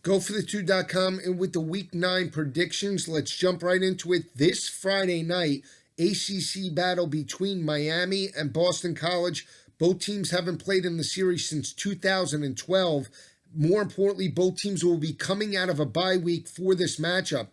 GoForThe2.com, and with the Week 9 predictions, let's jump right into it. This Friday night, ACC battle between Miami and Boston College. Both teams haven't played in the series since 2012. More importantly, both teams will be coming out of a bye week for this matchup.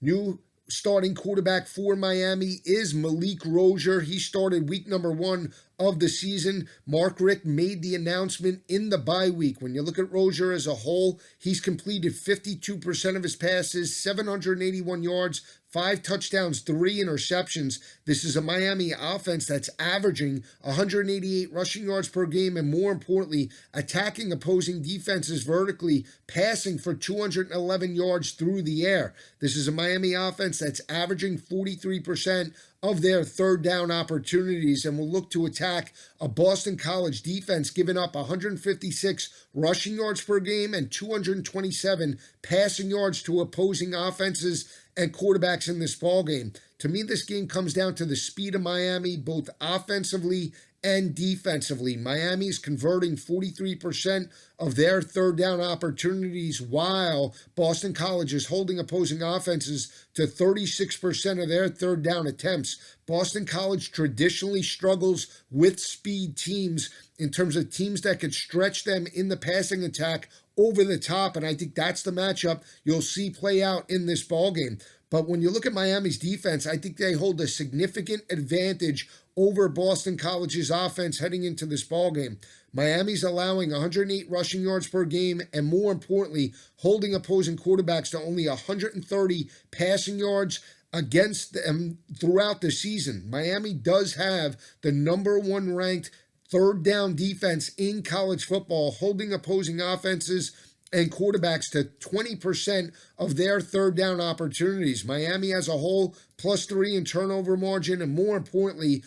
New starting quarterback for Miami is Malik Rosier. He started week number 1 of the season. Mark Richt made the announcement in the bye week. When you look at Rosier as a whole, he's completed 52% of his passes, 781 yards, 5 touchdowns, 3 interceptions. This is a Miami offense that's averaging 188 rushing yards per game, and more importantly, attacking opposing defenses vertically, passing for 211 yards through the air. This is a Miami offense that's averaging 43% of their third down opportunities, and will look to attack a Boston College defense giving up 156 rushing yards per game and 227 passing yards to opposing offenses and quarterbacks in this ballgame. To me, this game comes down to the speed of Miami, both offensively and defensively. Miami is converting 43% of their third down opportunities, while Boston College is holding opposing offenses to 36% of their third down attempts. Boston College traditionally struggles with speed teams in terms of teams that could stretch them in the passing attack over the top, and I think that's the matchup you'll see play out in this ballgame. But when you look at Miami's defense, I think they hold a significant advantage over Boston College's offense heading into this ballgame. Miami's allowing 108 rushing yards per game, and more importantly, holding opposing quarterbacks to only 130 passing yards against them throughout the season. Miami does have the number 1 ranked third down defense in college football, holding opposing offenses and quarterbacks to 20% of their third down opportunities. Miami as a whole, +3 in turnover margin, and more importantly,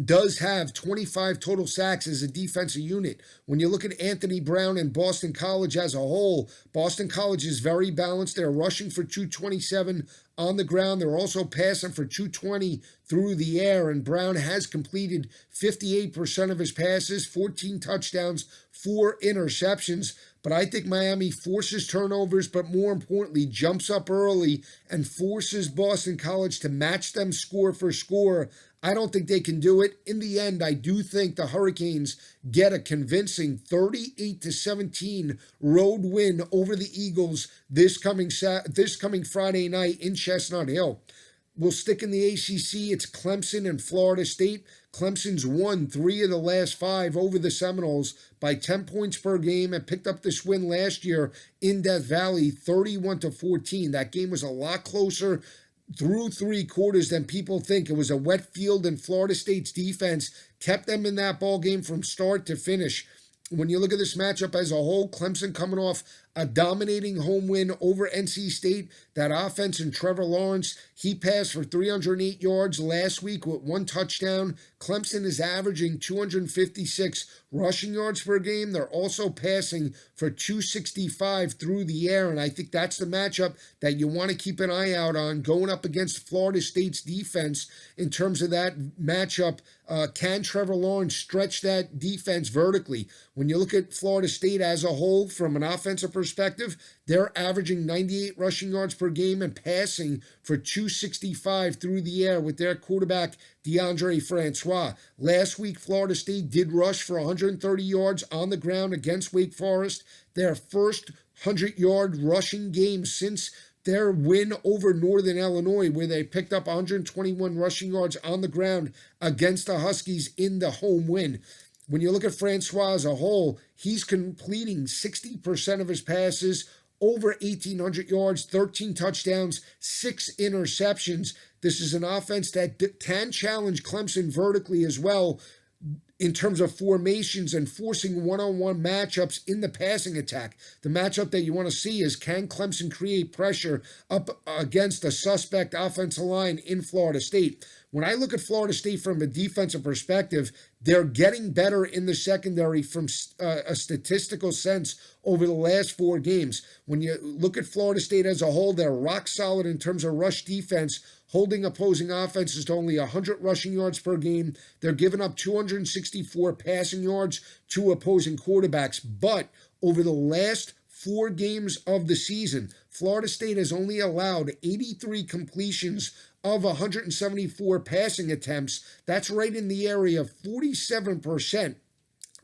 does have 25 total sacks as a defensive unit. When you look at Anthony Brown and Boston College as a whole, Boston College is very balanced. They're rushing for 227 on the ground. They're also passing for 220 through the air, and Brown has completed 58% of his passes, 14 touchdowns, 4 interceptions. But I think Miami forces turnovers, but more importantly, jumps up early and forces Boston College to match them score for score. I don't think they can do it. In the end, I do think the Hurricanes get a convincing 38-17 road win over the Eagles this coming Friday night in Chestnut Hill. We'll stick in the ACC. It's Clemson and Florida State. Clemson's won 3 of the last 5 over the Seminoles by 10 points per game and picked up this win last year in Death Valley, 31-14. That game was a lot closer through 3 quarters than people think. It was a wet field, and Florida State's defense kept them in that ball game from start to finish. When you look at this matchup as a whole, Clemson coming off a dominating home win over NC State. That offense and Trevor Lawrence, he passed for 308 yards last week with 1 touchdown. Clemson is averaging 256 rushing yards per game. They're also passing for 265 through the air, and I think that's the matchup that you want to keep an eye out on going up against Florida State's defense. In terms of that matchup, can Trevor Lawrence stretch that defense vertically? When you look at Florida State as a whole from an offensive perspective, they're averaging 98 rushing yards per game and passing for 265 through the air with their quarterback, DeAndre Francois. Last week, Florida State did rush for 130 yards on the ground against Wake Forest, their first 100-yard rushing game since their win over Northern Illinois, where they picked up 121 rushing yards on the ground against the Huskies in the home win. When you look at Francois as a whole, he's completing 60% of his passes, over 1,800 yards, 13 touchdowns, 6 interceptions. This is an offense that can challenge Clemson vertically as well in terms of formations and forcing one-on-one matchups in the passing attack. The matchup that you want to see is, can Clemson create pressure up against a suspect offensive line in Florida State? When I look at Florida State from a defensive perspective, they're getting better in the secondary from a statistical sense over the last 4 games. When you look at Florida State as a whole, they're rock solid in terms of rush defense, holding opposing offenses to only 100 rushing yards per game. They're giving up 264 passing yards to opposing quarterbacks. But over the last 4 games of the season, Florida State has only allowed 83 completions of 174 passing attempts. That's right in the area of 47%.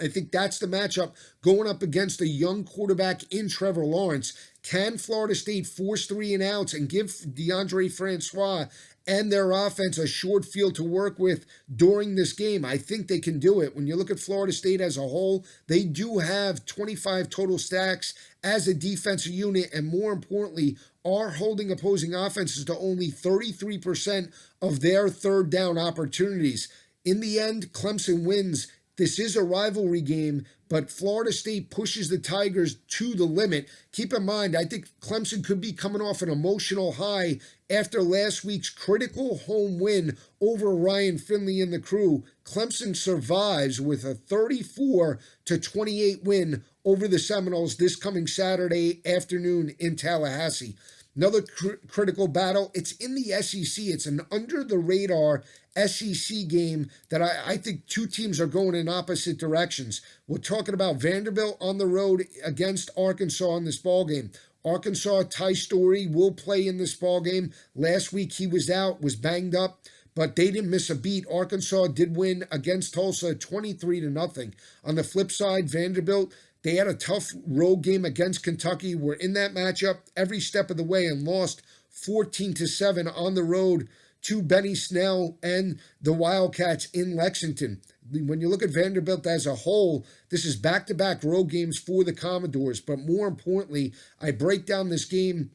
I think that's the matchup going up against a young quarterback in Trevor Lawrence. Can Florida State force 3-and-outs and give DeAndre Francois and their offense a short field to work with during this game? I think they can do it. When you look at Florida State as a whole, they do have 25 total sacks as a defensive unit, and more importantly, are holding opposing offenses to only 33% of their third down opportunities. In the end, Clemson wins. This is a rivalry game, but Florida State pushes the Tigers to the limit. Keep in mind, I think Clemson could be coming off an emotional high after last week's critical home win over Ryan Finley and the crew. Clemson survives with a 34-28 win over the Seminoles this coming Saturday afternoon in Tallahassee. Another critical battle. It's in the SEC. It's an under-the-radar SEC game that I think two teams are going in opposite directions. We're talking about Vanderbilt on the road against Arkansas in this ballgame. Arkansas, Ty Storey will play in this ballgame. Last week he was out, was banged up, but they didn't miss a beat. Arkansas did win against Tulsa 23-0. On the flip side, Vanderbilt, they had a tough road game against Kentucky. Were in that matchup every step of the way and lost 14-7 on the road to Benny Snell and the Wildcats in Lexington. When you look at Vanderbilt as a whole, this is back-to-back road games for the Commodores. But more importantly, I break down this game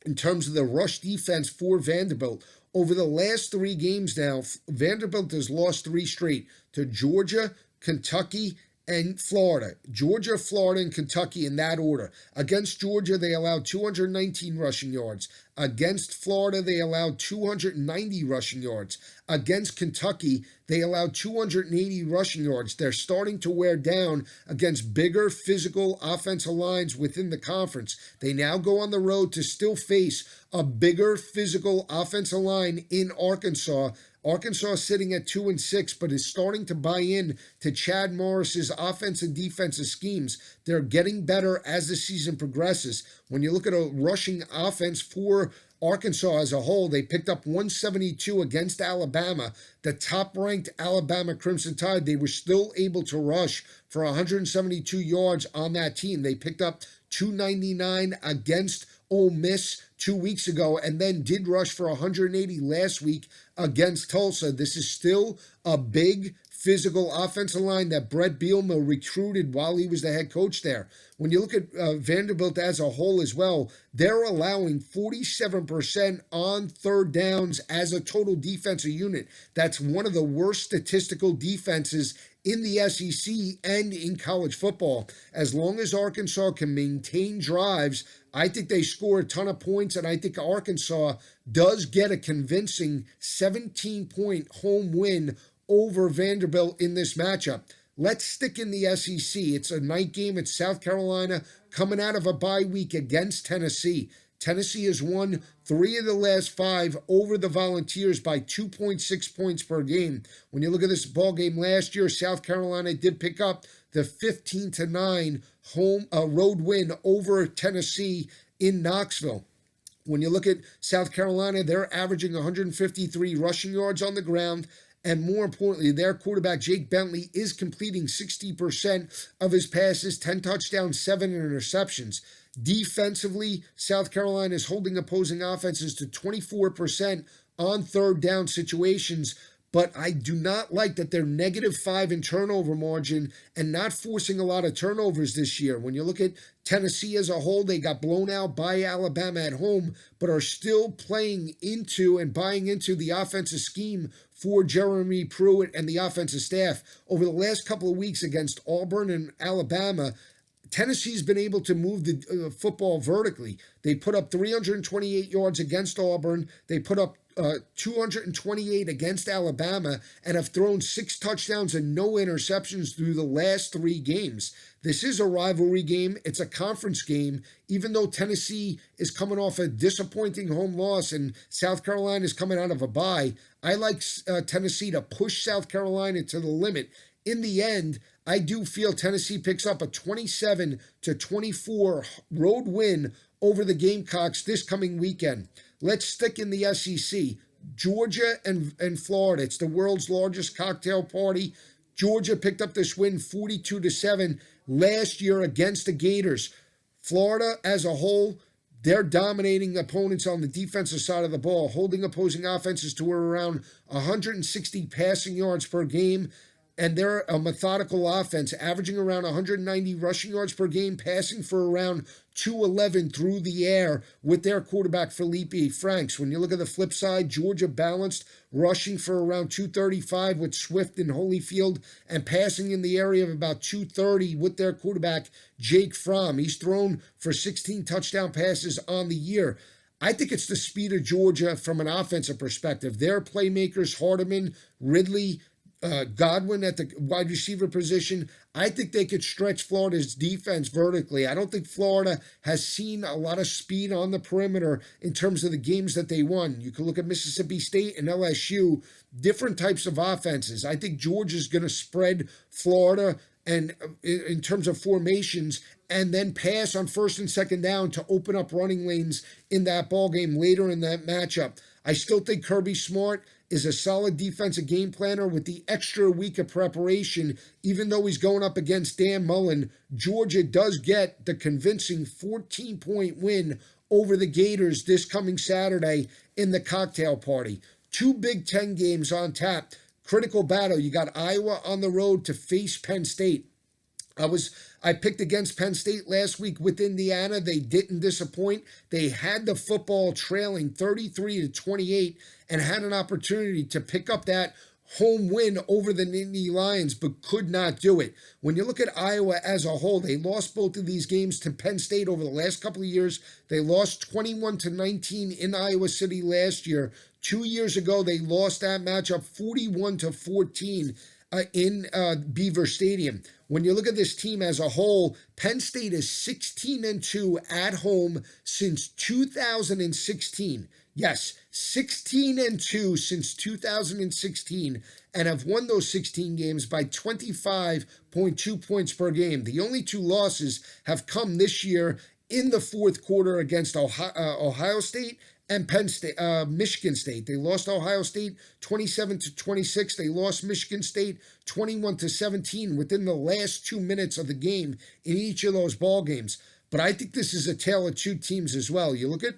in terms of the rush defense for Vanderbilt. Over the last 3 games now, Vanderbilt has lost 3 straight to Georgia, Kentucky, and Florida. Georgia, Florida, and Kentucky in that order. Against Georgia, they allowed 219 rushing yards. Against Florida, they allowed 290 rushing yards. Against Kentucky, they allowed 280 rushing yards. They're starting to wear down against bigger physical offensive lines within the conference. They now go on the road to still face a bigger physical offensive line in Arkansas. Arkansas sitting at 2-6, but is starting to buy in to Chad Morris's offensive and defensive schemes. They're getting better as the season progresses. When you look at a rushing offense for Arkansas as a whole, they picked up 172 against Alabama, the top-ranked Alabama Crimson Tide. They were still able to rush for 172 yards on that team. They picked up 299 against Ole Miss 2 weeks ago, and then did rush for 180 last week against Tulsa. This is still a big physical offensive line that Brett Bielema recruited while he was the head coach there. When you look at Vanderbilt as a whole as well, they're allowing 47% on third downs as a total defensive unit. That's one of the worst statistical defenses in the SEC and in college football. As long as Arkansas can maintain drives, I think they score a ton of points, and I think Arkansas does get a convincing 17-point home win over Vanderbilt in this matchup. Let's stick in the SEC. It's a night game. It's South Carolina coming out of a bye week against Tennessee. Tennessee has won 3 of the last 5 over the Volunteers by 2.6 points per game. When you look at this ball game last year, South Carolina did pick up the 15-9 road win over Tennessee in Knoxville. When you look at South Carolina, they're averaging 153 rushing yards on the ground. And more importantly, their quarterback, Jake Bentley, is completing 60% of his passes, 10 touchdowns, 7 interceptions. Defensively, South Carolina is holding opposing offenses to 24% on third down situations, but I do not like that they're -5 in turnover margin and not forcing a lot of turnovers this year. When you look at Tennessee as a whole, they got blown out by Alabama at home, but are still playing into and buying into the offensive scheme for Jeremy Pruitt and the offensive staff. Over the last couple of weeks against Auburn and Alabama, Tennessee's been able to move the football vertically. They put up 328 yards against Auburn. They put up 228 against Alabama and have thrown 6 touchdowns and no interceptions through the last 3 games. This is a rivalry game. It's a conference game. Even though Tennessee is coming off a disappointing home loss and South Carolina is coming out of a bye, I like Tennessee to push South Carolina to the limit. In the end, I do feel Tennessee picks up a 27-24 road win over the Gamecocks this coming weekend. Let's stick in the SEC. Georgia and Florida. It's the world's largest cocktail party. Georgia picked up this win 42-7 last year against the Gators. Florida as a whole, they're dominating opponents on the defensive side of the ball, holding opposing offenses to around 160 passing yards per game. And they're a methodical offense, averaging around 190 rushing yards per game, passing for around 211 through the air with their quarterback, Felipe Franks. When you look at the flip side, Georgia balanced, rushing for around 235 with Swift and Holyfield, and passing in the area of about 230 with their quarterback, Jake Fromm. He's thrown for 16 touchdown passes on the year. I think it's the speed of Georgia from an offensive perspective. Their playmakers, Hardeman, Ridley, Godwin at the wide receiver position. I think they could stretch Florida's defense vertically. I don't think Florida has seen a lot of speed on the perimeter in terms of the games that they won. You can look at Mississippi State and LSU, different types of offenses. I think Georgia's going to spread Florida and in terms of formations, and then pass on first and second down to open up running lanes in that ball game later in that matchup. I still think Kirby Smart is a solid defensive game planner with the extra week of preparation. Even though he's going up against Dan Mullen, Georgia does get the convincing 14-point win over the Gators this coming Saturday in the cocktail party. Two Big Ten games on tap. Critical battle. You got Iowa on the road to face Penn State. I picked against Penn State last week with Indiana. They didn't disappoint. They had the football trailing 33-28 and had an opportunity to pick up that home win over the Nittany Lions, but could not do it. When you look at Iowa as a whole, they lost both of these games to Penn State over the last couple of years. They lost 21-19 in Iowa City last year. 2 years ago, they lost that matchup 41-14 in Beaver Stadium. When you look at this team as a whole, Penn State is 16-2 at home since 2016. Yes, 16-2 since 2016, and have won those 16 games by 25.2 points per game. The only two losses have come this year in the fourth quarter against Ohio State and Michigan State. They lost Ohio State 27-26. They lost Michigan State 21-17 within the last 2 minutes of the game in each of those ball games. But I think this is a tale of two teams as well. You look at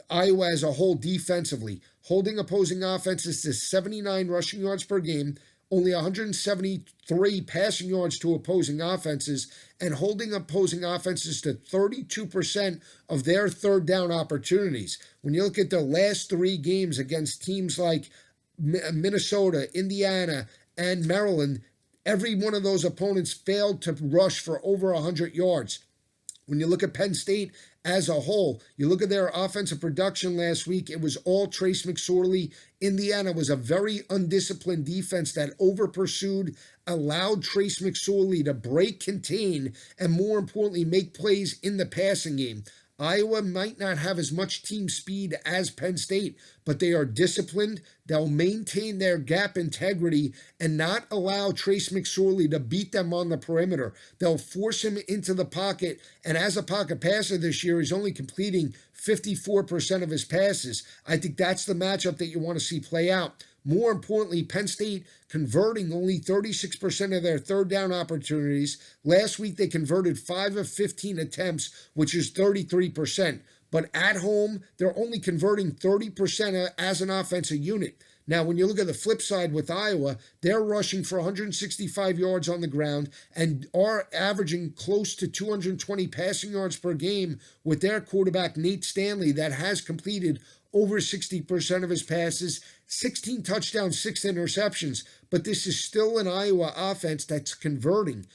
Iowa as a whole defensively, holding opposing offenses to 79 rushing yards per game, only 173 passing yards to opposing offenses, and holding opposing offenses to 32% of their third down opportunities. When you look at the last three games against teams like Minnesota, Indiana, and Maryland, every one of those opponents failed to rush for over 100 yards. When you look at Penn State as a whole, you look at their offensive production last week, it was all Trace McSorley. Indiana was a very undisciplined defense that over-pursued, allowed Trace McSorley to break, contain, and more importantly, make plays in the passing game. Iowa might not have as much team speed as Penn State, but they are disciplined. They'll maintain their gap integrity and not allow Trace McSorley to beat them on the perimeter. They'll force him into the pocket, and as a pocket passer this year, he's only completing 54% of his passes. I think that's the matchup that you want to see play out. More importantly, Penn State converting only 36% of their third down opportunities. Last week, they converted 5 of 15 attempts, which is 33%. But at home, they're only converting 30% as an offensive unit. Now, when you look at the flip side with Iowa, they're rushing for 165 yards on the ground and are averaging close to 220 passing yards per game with their quarterback, Nate Stanley, that has completed over 60% of his passes, 16 touchdowns, 6 interceptions. But this is still an Iowa offense that's converting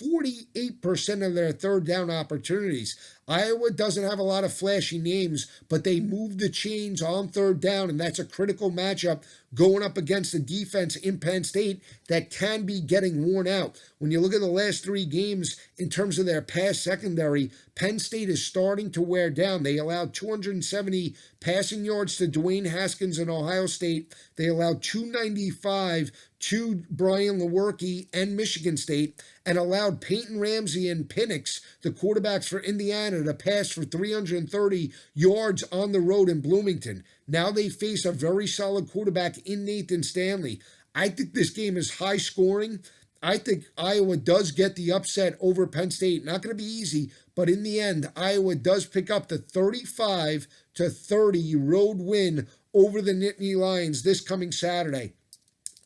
48% of their third down opportunities. Iowa doesn't have a lot of flashy names, but they move the chains on third down, and that's a critical matchup going up against a defense in Penn State that can be getting worn out. When you look at the last three games in terms of their pass secondary, Penn State is starting to wear down. They allowed 270 passing yards to Dwayne Haskins in Ohio State. They allowed 295 to Brian Lewerke and Michigan State, and allowed Peyton Ramsey and Penix, the quarterbacks for Indiana, to pass for 330 yards on the road in Bloomington. Now they face a very solid quarterback in Nathan Stanley. I think this game is high scoring. I think Iowa does get the upset over Penn State. Not going to be easy, but in the end, Iowa does pick up the 35-30 road win over the Nittany Lions this coming Saturday.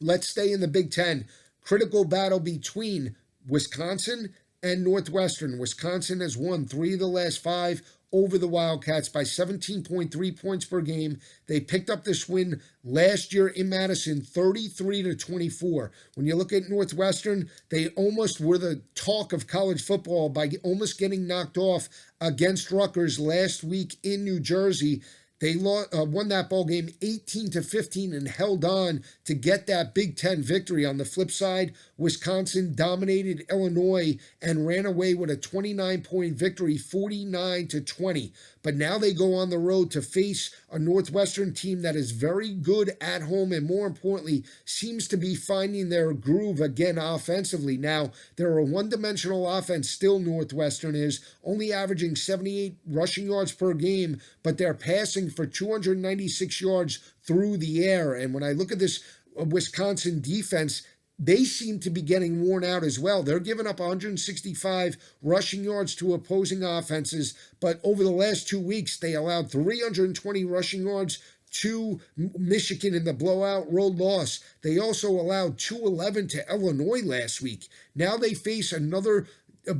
Let's stay in the Big Ten. Critical battle between Wisconsin and Northwestern. Wisconsin has won 3 of the last 5 over the Wildcats by 17.3 points per game. They picked up this win last year in Madison, 33-24. When you look at Northwestern, they almost were the talk of college football by almost getting knocked off against Rutgers last week in New Jersey. They won that ball game 18-15 and held on to get that Big Ten victory. On the flip side, Wisconsin dominated Illinois and ran away with a 29-point victory, 49-20. But now they go on the road to face a Northwestern team that is very good at home and, more importantly, seems to be finding their groove again offensively. Now, they're a one-dimensional offense still, Northwestern is, only averaging 78 rushing yards per game, but they're passing for 296 yards through the air. And when I look at this Wisconsin defense, they seem to be getting worn out as well. They're giving up 165 rushing yards to opposing offenses, but over the last 2 weeks, they allowed 320 rushing yards to Michigan in the blowout road loss. They also allowed 211 to Illinois last week. Now they face another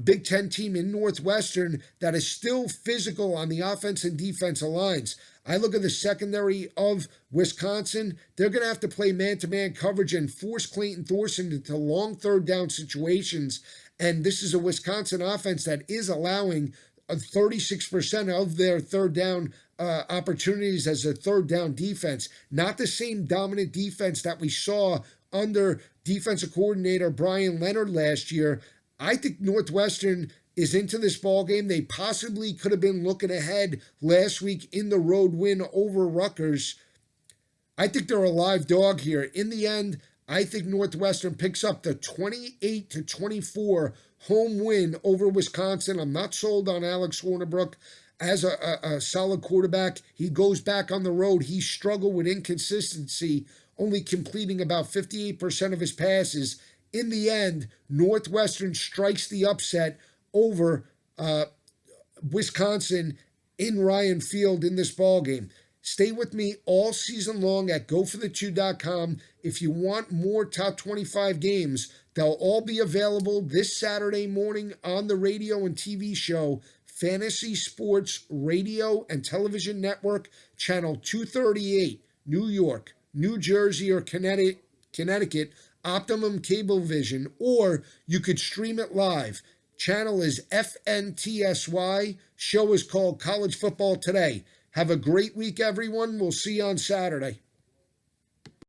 Big Ten team in Northwestern that is still physical on the offense and defensive lines. I look at the secondary of Wisconsin. They're going to have to play man-to-man coverage and force Clayton Thorson into long third down situations. And this is a Wisconsin offense that is allowing 36% of their third down opportunities as a third down defense. Not the same dominant defense that we saw under defensive coordinator Brian Leonard last year. I think Northwestern is into this ball game. They possibly could have been looking ahead last week in the road win over Rutgers. I think they're a live dog here. In the end, I think Northwestern picks up the 28-24 home win over Wisconsin. I'm not sold on Alex Hornibrook as a solid quarterback. He goes back on the road. He struggled with inconsistency, only completing about 58% of his passes. In the end, Northwestern strikes the upset over Wisconsin in Ryan Field in this ballgame. Stay with me all season long at GoForThe2.com. If you want more top 25 games, they'll all be available this Saturday morning on the radio and TV show Fantasy Sports Radio and Television Network, Channel 238, New York, New Jersey, or Connecticut, Optimum Cablevision, or you could stream it live. Channel is FNTSY. Show is called College Football Today. Have a great week, everyone. We'll see you on Saturday.